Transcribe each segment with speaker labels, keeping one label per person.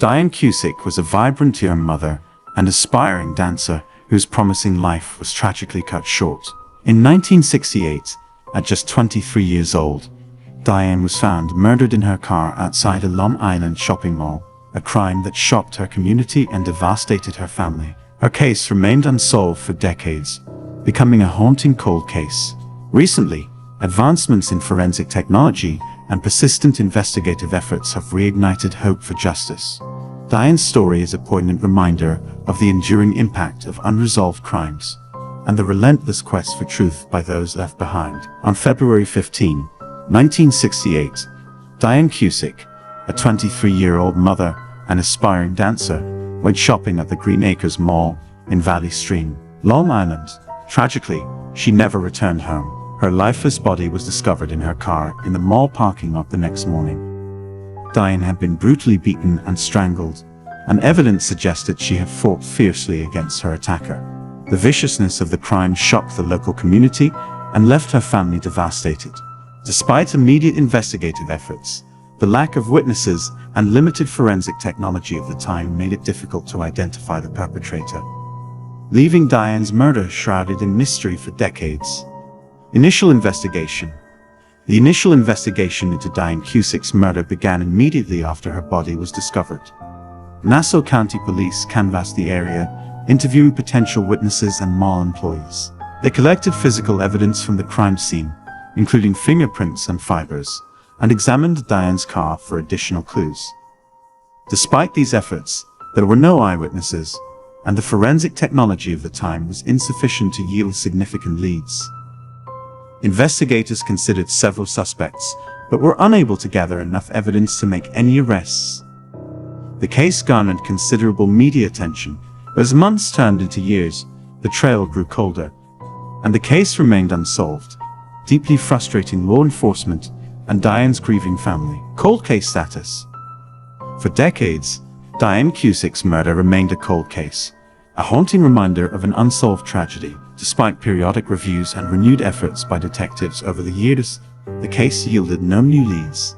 Speaker 1: Diane Cusick was a vibrant young mother and aspiring dancer whose promising life was tragically cut short. In 1968, at just 23 years old, Diane was found murdered in her car outside a Long Island shopping mall, a crime that shocked her community and devastated her family. Her case remained unsolved for decades, becoming a haunting cold case. Recently, advancements in forensic technology and persistent investigative efforts have reignited hope for justice. Diane's story is a poignant reminder of the enduring impact of unresolved crimes and the relentless quest for truth by those left behind. On February 15, 1968, Diane Cusick, a 23-year-old mother and aspiring dancer, went shopping at the Green Acres Mall in Valley Stream, Long Island. Tragically, she never returned home. Her lifeless body was discovered in her car in the mall parking lot the next morning. Diane had been brutally beaten and strangled, and evidence suggested she had fought fiercely against her attacker. The viciousness of the crime shocked the local community and left her family devastated. Despite immediate investigative efforts, the lack of witnesses and limited forensic technology of the time made it difficult to identify the perpetrator, leaving Diane's murder shrouded in mystery for decades. The initial investigation into Diane Cusick's murder began immediately after her body was discovered. Nassau County Police canvassed the area, interviewing potential witnesses and mall employees. They collected physical evidence from the crime scene, including fingerprints and fibers, and examined Diane's car for additional clues. Despite these efforts, there were no eyewitnesses, and the forensic technology of the time was insufficient to yield significant leads. Investigators considered several suspects, but were unable to gather enough evidence to make any arrests. The case garnered considerable media attention, but as months turned into years, the trail grew colder, and the case remained unsolved, deeply frustrating law enforcement and Diane's grieving family. Cold case status. For decades, Diane Cusick's murder remained a cold case, a haunting reminder of an unsolved tragedy. Despite periodic reviews and renewed efforts by detectives over the years, the case yielded no new leads.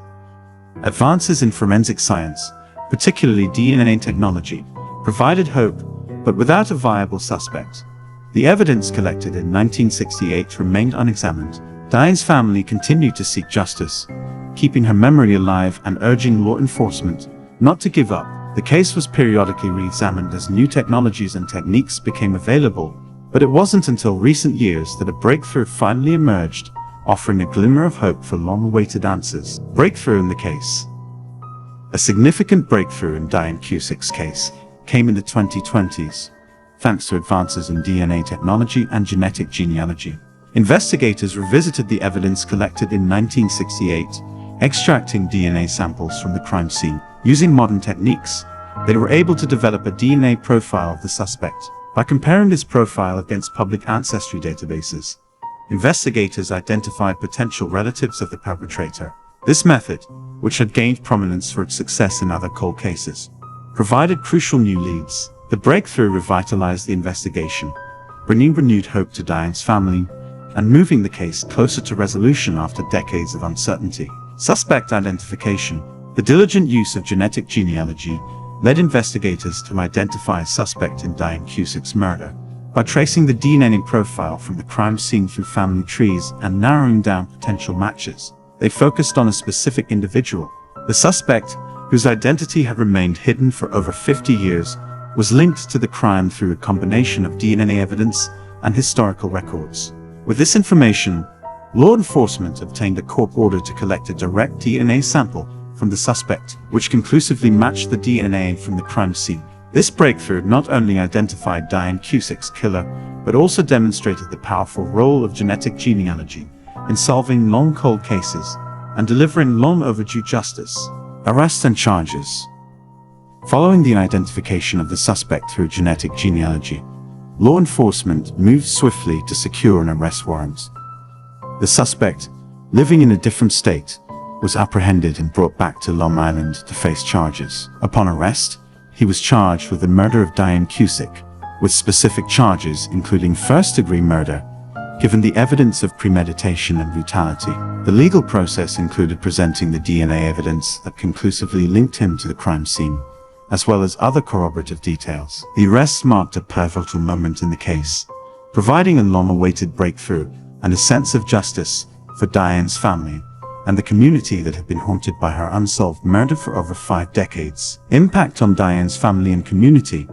Speaker 1: Advances in forensic science, particularly DNA technology, provided hope, but without a viable suspect. The evidence collected in 1968 remained unexamined. Diane's family continued to seek justice, keeping her memory alive and urging law enforcement not to give up. The case was periodically re-examined as new technologies and techniques became available, but it wasn't until recent years that a breakthrough finally emerged, offering a glimmer of hope for long-awaited answers. Breakthrough in the case. A significant breakthrough in Diane Cusick's case came in the 2020s, thanks to advances in DNA technology and genetic genealogy. Investigators revisited the evidence collected in 1968, extracting DNA samples from the crime scene. Using modern techniques, they were able to develop a DNA profile of the suspect. By comparing this profile against public ancestry databases, investigators identified potential relatives of the perpetrator. This method, which had gained prominence for its success in other cold cases, provided crucial new leads. The breakthrough revitalized the investigation, bringing renewed hope to Diane's family and moving the case closer to resolution after decades of uncertainty. Suspect identification. The diligent use of genetic genealogy led investigators to identify a suspect in Diane Cusick's murder. By tracing the DNA profile from the crime scene through family trees and narrowing down potential matches, they focused on a specific individual. The suspect, whose identity had remained hidden for over 50 years, was linked to the crime through a combination of DNA evidence and historical records. With this information, law enforcement obtained a court order to collect a direct DNA sample from the suspect, which conclusively matched the DNA from the crime scene. This breakthrough not only identified Diane Cusick's killer, but also demonstrated the powerful role of genetic genealogy in solving long cold cases and delivering long overdue justice. Arrest and charges. Following the identification of the suspect through genetic genealogy, law enforcement moved swiftly to secure an arrest warrant. The suspect, living in a different state, was apprehended and brought back to Long Island to face charges. Upon arrest, he was charged with the murder of Diane Cusick, with specific charges including first-degree murder, given the evidence of premeditation and brutality. The legal process included presenting the DNA evidence that conclusively linked him to the crime scene, as well as other corroborative details. The arrest marked a pivotal moment in the case, providing a long-awaited breakthrough and a sense of justice for Diane's family and the community that had been haunted by her unsolved murder for over 5 decades. Impact on Diane's family and community.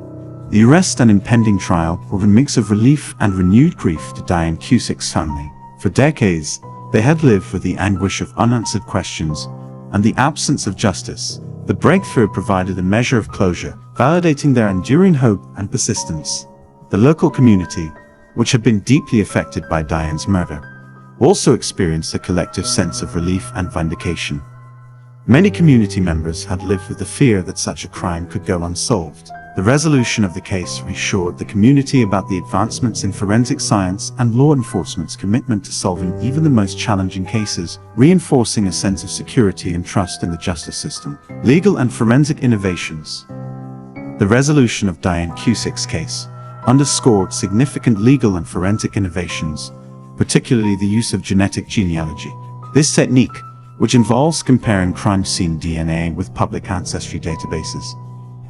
Speaker 1: The arrest and impending trial were a mix of relief and renewed grief to Diane Cusick'S family. For decades, they had lived with the anguish of unanswered questions and the absence of justice. The breakthrough provided a measure of closure, validating their enduring hope and persistence. The local community, which had been deeply affected by Diane's murder, also experienced a collective sense of relief and vindication. Many community members had lived with the fear that such a crime could go unsolved. The resolution of the case reassured the community about the advancements in forensic science and law enforcement's commitment to solving even the most challenging cases, reinforcing a sense of security and trust in the justice system. Legal and forensic innovations. The resolution of Diane Cusick'S case underscored significant legal and forensic innovations, particularly the use of genetic genealogy. This technique, which involves comparing crime scene DNA with public ancestry databases,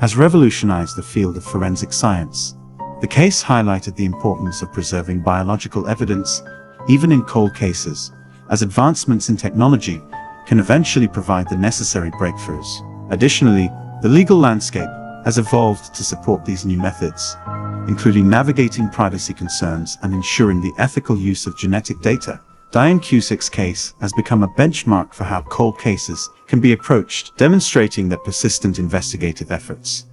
Speaker 1: has revolutionized the field of forensic science. The case highlighted the importance of preserving biological evidence, even in cold cases, as advancements in technology can eventually provide the necessary breakthroughs. Additionally, the legal landscape has evolved to support these new methods, including navigating privacy concerns and ensuring the ethical use of genetic data. Diane Cusick'S case has become a benchmark for how cold cases can be approached, demonstrating that persistent investigative efforts,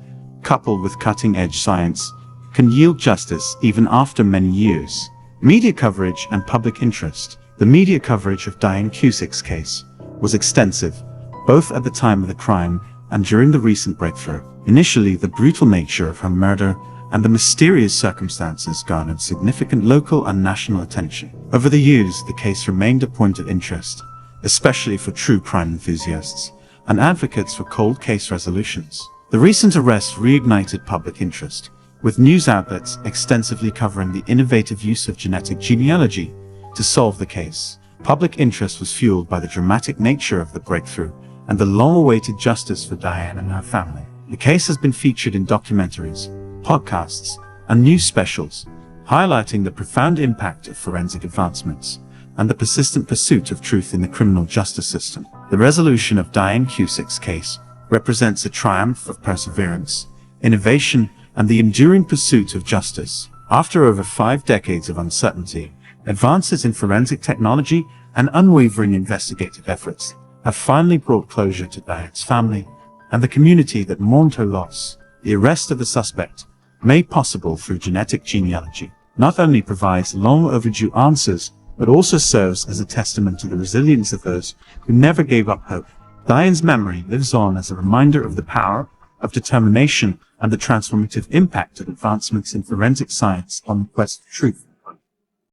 Speaker 1: coupled with cutting-edge science, can yield justice even after many years. Media coverage and public interest. The media coverage of Diane Cusick'S case was extensive, both at the time of the crime and during the recent breakthrough. Initially, the brutal nature of her murder and the mysterious circumstances garnered significant local and national attention. Over the years, the case remained a point of interest, especially for true crime enthusiasts and advocates for cold case resolutions. The recent arrest reignited public interest, with news outlets extensively covering the innovative use of genetic genealogy to solve the case. Public interest was fueled by the dramatic nature of the breakthrough and the long-awaited justice for Diane and her family. The case has been featured in documentaries, podcasts, and news specials, highlighting the profound impact of forensic advancements and the persistent pursuit of truth in the criminal justice system. The resolution of Diane Cusick'S case represents a triumph of perseverance, innovation, and the enduring pursuit of justice. After over 5 decades of uncertainty, advances in forensic technology and unwavering investigative efforts have finally brought closure to Diane's family and the community that mourned her loss. The arrest of the suspect, made possible through genetic genealogy, not only provides long overdue answers, but also serves as a testament to the resilience of those who never gave up hope. Diane's memory lives on as a reminder of the power of determination and the transformative impact of advancements in forensic science on the quest for truth.